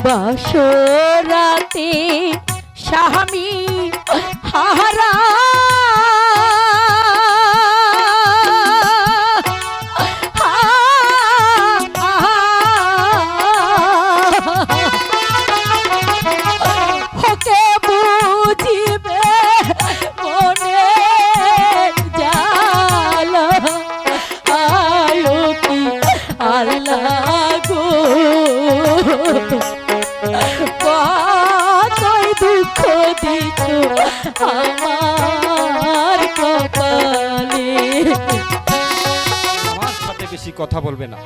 বাসরাতে স্বামী হারা আমার কপালে। আমার সাথে বেশি কথা বলবে না।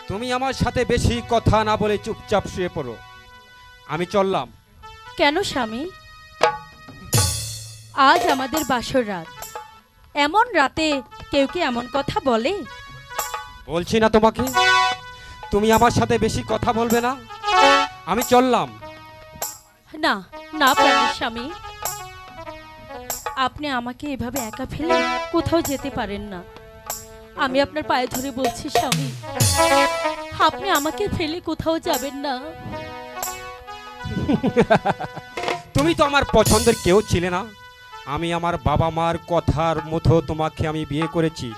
তুমি আমার সাথে বেশি কথা না বলে চুপচাপ শুয়ে পড়ো। আমি চললাম। কেন স্বামী? আজ আমাদের বাসর রাত, এমন রাতে কেউ কি এমন কথা বলে? বলছি না তোমাকে, তুমি আমার সাথে বেশি কথা বলবে না। আমি চললাম। না না প্রাণের স্বামী, আপনি আমাকে এভাবে একা ফেলে কোথাও যেতে পারেন না। আমি আপনার পায়ে ধরে বলছি স্বামী, আপনি আমাকে ফেলে কোথাও যাবেন না। তুমি তো আমার পছন্দের কেউ ছিলে না। আমি আমার বাবা মার কথার মতো তোমাকে আমি বিয়ে করেছি,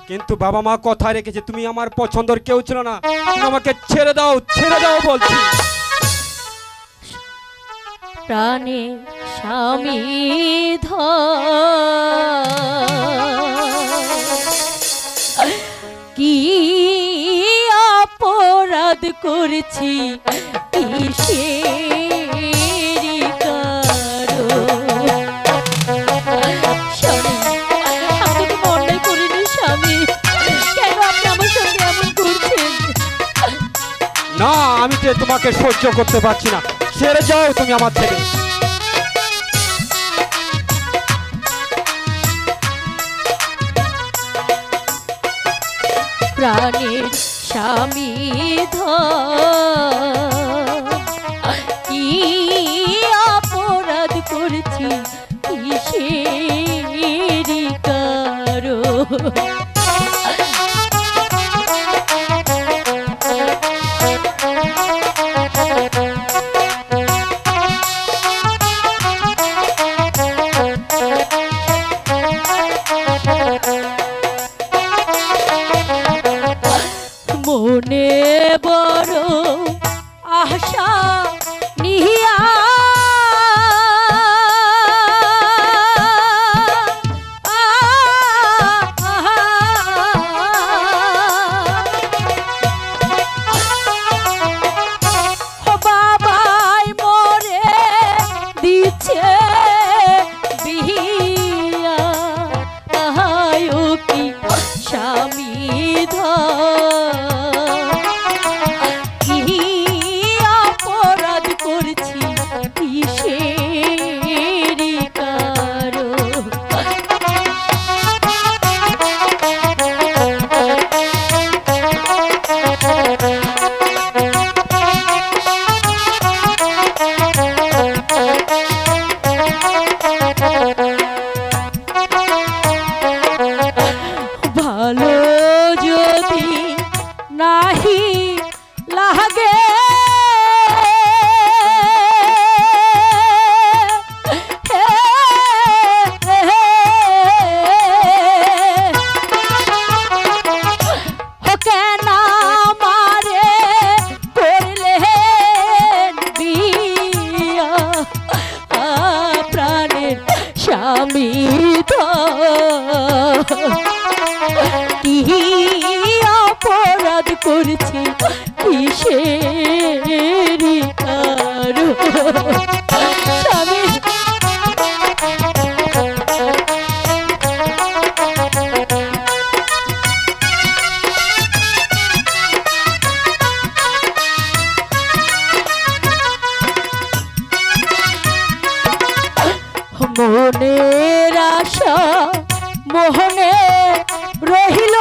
কিন্তু বাবা মা কথা রেখেছে। তুমি আমার পছন্দের কেউ ছিল না। তুমি আমাকে ছেড়ে দাও, ছেড়ে দাও বলছি। প্রাণে স্বামী কি অপরাধ করেছি কিসেরি কারণ? স্বামী, আমি তো অন্যায় করিনি স্বামী, কেন আপনি আমার সঙ্গে এমন করছেন? না, আমি তো তোমাকে সহ্য করতে পারছি না। ছেড়ে যাও তুমি আমার থেকে। প্রাণের স্বামী কি অপরাধ করেছি কিসেরি কারণ? মনে বড় আশা নিয়া বাবাই মরে দিচ্ছে বিয়া, কি স্বামী ভালো যদি নাহি লাগে কেন মারে করলেন বিয়া? প্রাণের স্বামী কি অপরাধ করেছি কিসেরি কারণ? স্বামী, মনের আশা মোহনে রহিল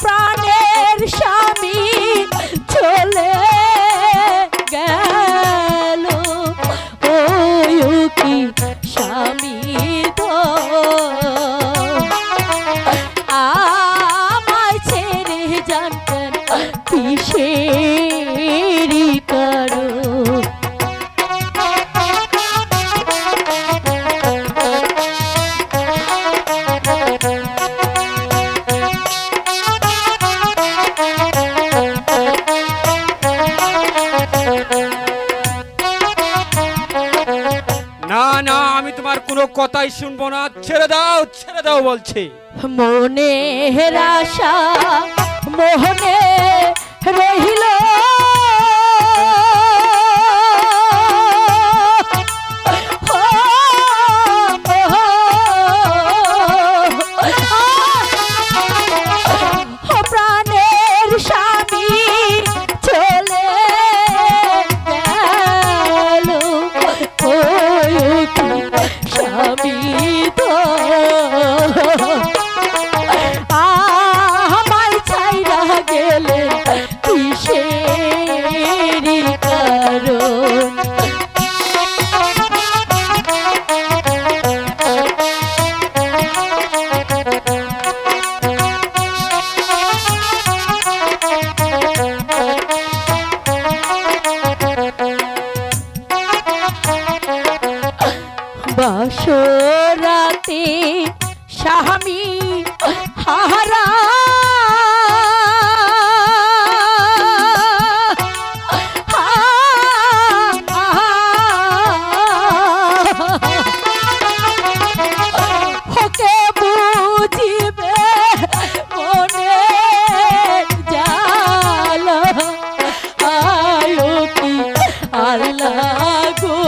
প্রাণের স্বামী চলে গেল। না না, আমি তোমার কোনো কথাই শুনবো না। ছেড়ে দাও বলছি। মনের আশা মোহনে রহিল, প্রাণের স্বামী চলে গেল, স্বামী তো আমায় ছাইরা গেলে কিসেরি কারণ। বাসরাতে স্বামী হারা, ওকে বুঝিবে মনে জালা, আয়ো কি আল্লাহ গো,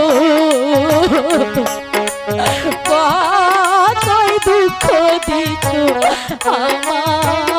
কতই দুঃখ দিছো আমার।